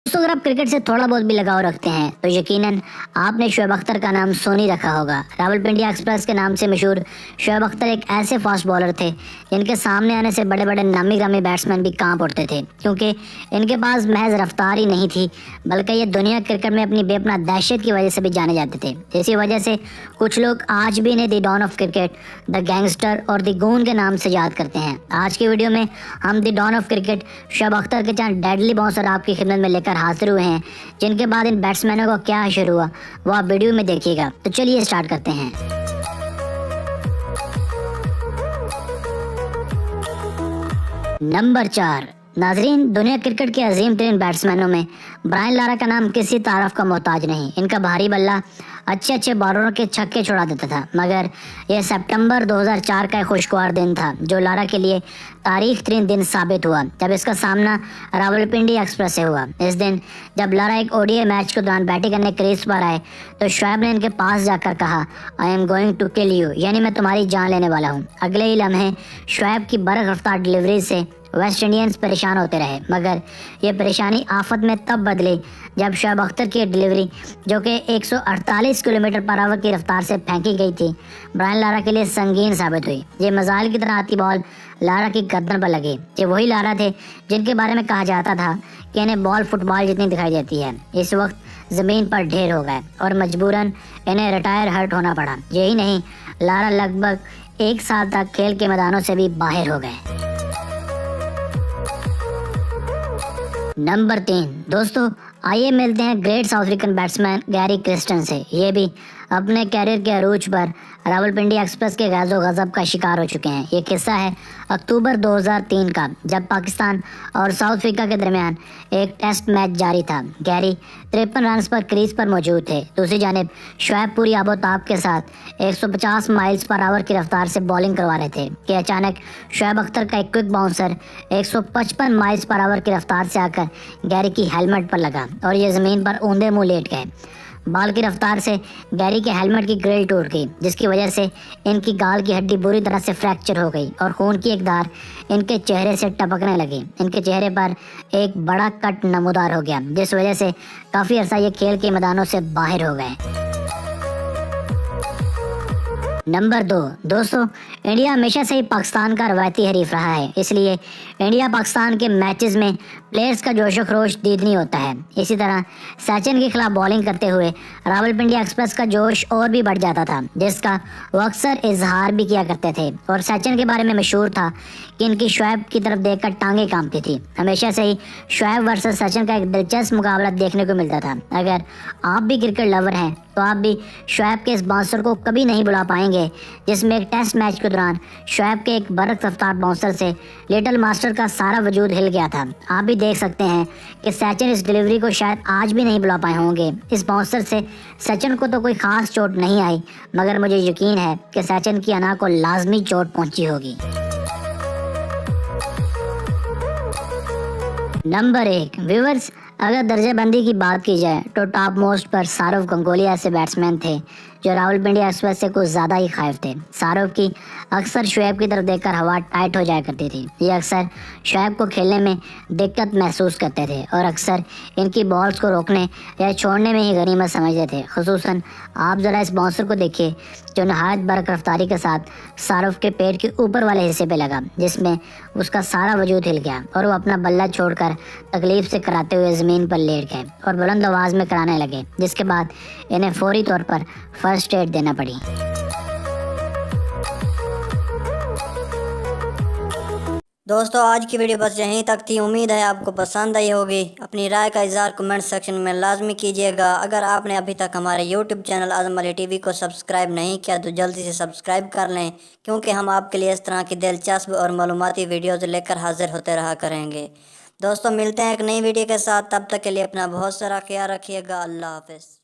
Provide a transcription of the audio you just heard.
दोस्तों अगर आप क्रिकेट से थोड़ा बहुत भी लगाव रखते हैं तो यकीनन आपने शोएब अख्तर का नाम सोनी रखा होगा। रावलपिंडी एक्सप्रेस के नाम से मशहूर शोएब अख्तर एक ऐसे फास्ट बॉलर थे जिनके सामने आने से बड़े बड़े नामी ग्रामी बैट्समैन भी कांप उठते थे, क्योंकि इनके पास महज रफ्तार ही नहीं थी बल्कि ये दुनिया क्रिकेट में अपनी बेपनाह दहशत की वजह से भी जाने जाते थे। इसी वजह से कुछ लोग आज भी इन्हें the don of cricket, the gangster और द गून के नाम से याद करते हैं। आज की वीडियो में हम the don of cricket Shoaib Akhtar के चंद डेडली बाउंसर आपकी खिदमत में लेकर हाजिर हुए हैं, जिनके बाद इन बैट्समैनों को क्या हशर हुआ वो आप वीडियो में देखिएगा। तो चलिए स्टार्ट करते हैं। नंबर 4। नाजरीन, दुनिया क्रिकेट के अजीम तरीन बैट्समैनों में ब्रायन लारा का नाम किसी तारफ का मोहताज नहीं। इनका भारी बल्ला अच्छे अच्छे बॉलरों के छक्के छुड़ा देता था, मगर यह सितंबर 2004 का एक खुशगवार दिन था जो लारा के लिए तारीख तरीन दिन साबित हुआ जब इसका सामना रावलपिंडी एक्सप्रेस से हुआ। इस दिन जब लारा एक ओडीआई मैच के दौरान बैटिंग करने क्रीज पर आए तो शोएब ने इनके पास जाकर कहा, I am going to kill you, यानी मैं तुम्हारी जान लेने वाला हूँ। अगले ही लम्हे शोएब की बरक रफ्तार डिलीवरी से वेस्ट इंडियंस परेशान होते रहे, मगर ये परेशानी आफत में तब बदली जब शोएब अख्तर की डिलीवरी, जो कि 148 किलोमीटर पर आवर की रफ्तार से फेंकी गई थी, ब्रायन लारा के लिए संगीन साबित हुई। ये मजाल की तरह आती बॉल लारा की गर्दन पर लगी। ये वही लारा थे जिनके बारे में कहा जाता था कि इन्हें बॉल फुटबॉल जितनी दिखाई देती है। इस वक्त ज़मीन पर ढेर हो गए और मजबूरन इन्हें रिटायर हर्ट होना पड़ा। यही नहीं, लारा लगभग 1 साल तक खेल के मैदानों से भी बाहर हो गए। नंबर 3। दोस्तों आइए मिलते हैं great south African batsman Gary Kristen से। ये भी अपने कैरियर के अरूज पर रावलपिंडी एक्सप्रेस के गैज़ो गज़ब का शिकार हो चुके हैं। ये किस्सा है अक्टूबर 2003 का, जब पाकिस्तान और साउथ अफ्रीका के दरमियान एक टेस्ट मैच जारी था। गैरी 53 रन पर क्रीज पर मौजूद थे। दूसरी जानिब शोएब पूरी आबोताब के साथ 150 माइल्स पर आवर की रफ्तार से बॉलिंग करवा रहे थे कि अचानक शोएब अख्तर का एक quick bouncer 155 miles per hour की रफ्तार से आकर गैरी की हेलमेट पर लगा और ये ज़मीन पर ऊंधे मुंह लेट गए। बॉल की रफ्तार से गैरी के हेलमेट की ग्रिल टूट गई, जिसकी वजह से इनकी गाल की हड्डी बुरी तरह से फ्रैक्चर हो गई और खून की एक धार इनके चेहरे से टपकने लगी। इनके चेहरे पर एक बड़ा कट नमूदार हो गया, जिस वजह से काफ़ी अरसा ये खेल के मैदानों से बाहर हो गए। नंबर 2। दोस्तों इंडिया हमेशा से ही पाकिस्तान का रवायती हरीफ रहा है, इसलिए इंडिया पाकिस्तान के मैचेस में प्लेयर्स का जोश खरोश दीदनी होता है। इसी तरह सचिन के खिलाफ बॉलिंग करते हुए रावलपिंडी एक्सप्रेस का जोश और भी बढ़ जाता था, जिसका वो अक्सर इजहार भी किया करते थे। और सचिन के बारे में मशहूर था कि इनकी शोएब की तरफ देखकर टांगे कांपती थी। हमेशा से ही शोएब वर्सेस सचिन का एक दिलचस्प मुकाबला देखने को मिलता था। अगर आप भी क्रिकेट लवर हैं तो आप भी शोएब के इस बाउंसर को कभी नहीं भुला पाएंगे, जिसमें एक टेस्ट मैच के दौरान शोएब के एक बरक रफ्तार बाउंसर से लिटिल मास्टर का सारा वजूद हिल गया था। आप भी देख सकते हैं कि सचिन इस डिलीवरी को शायद आज भी नहीं भुला पाए होंगे। इस बाउंसर से सचिन को तो कोई खास चोट नहीं आई, मगर मुझे यकीन है कि सचिन की अना को लाजमी चोट पहुंची होगी। नंबर 1। व्यूअर्स, अगर दर्जाबंदी की बात की जाए तो टॉप मोस्ट पर सारव गंगोली ऐसे बैट्समैन थे जो रावलपिंडी एक्सप्रेस से कुछ ज़्यादा ही खाइफ थे। सारव की अक्सर शोएब की तरफ देखकर हवा टाइट हो जाया करती थी। ये अक्सर शोएब को खेलने में दिक्कत महसूस करते थे और अक्सर इनकी बॉल्स को रोकने या छोड़ने में ही गनीमत समझते थे। खुसूसन आप ज़रा इस बाउंसर को देखिए जो नहायत बरक रफ्तारी के साथ सारव के पेट के ऊपर वाले हिस्से पे लगा, जिसमें उसका सारा वजूद हिल गया और वो अपना बल्ला छोड़कर तकलीफ से कराते हुए ज़मीन पर लेट गए और बुलंद आवाज़ में कराने लगे, जिसके बाद इन्हें फौरी तौर पर फर्स्ट एड देना पड़ी। दोस्तों आज की वीडियो बस यहीं तक थी। उम्मीद है आपको पसंद आई होगी। अपनी राय का इज़हार कमेंट सेक्शन में लाजमी कीजिएगा। अगर आपने अभी तक हमारे यूट्यूब चैनल आज़म अली टीवी को सब्सक्राइब नहीं किया तो जल्दी से सब्सक्राइब कर लें, क्योंकि हम आपके लिए इस तरह की दिलचस्प और मालूमाती वीडियोज़ लेकर हाजिर होते रहा करेंगे। दोस्तों मिलते हैं एक नई वीडियो के साथ, तब तक के लिए अपना बहुत सारा ख्याल रखिएगा। अल्लाह हाफ़िज़।